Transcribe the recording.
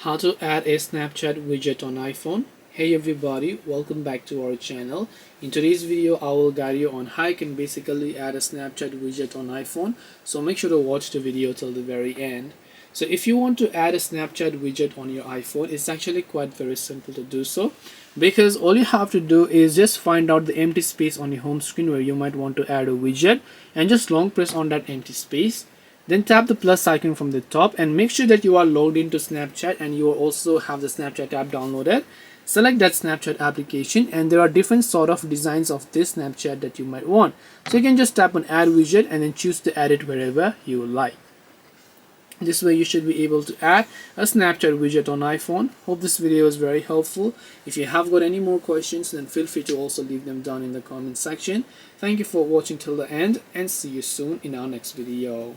How to add a Snapchat widget on iPhone. Hey everybody, welcome back to our channel. In today's video I will guide you on how you can basically add a Snapchat widget on iPhone, so make sure to watch the video till the very end. So if you want to add a Snapchat widget on your iPhone, it's actually quite very simple to do so, because all you have to do is just find out the empty space on your home screen where you might want to add a widget and just long press on that empty space. Then tap the plus icon from the top and make sure that you are logged into Snapchat and you also have the Snapchat app downloaded. Select that Snapchat application and there are different sort of designs of this Snapchat that you might want. So you can just tap on add widget and then choose to add it wherever you like. This way you should be able to add a Snapchat widget on iPhone. Hope this video is very helpful. If you have got any more questions, then feel free to also leave them down in the comment section. Thank you for watching till the end and see you soon in our next video.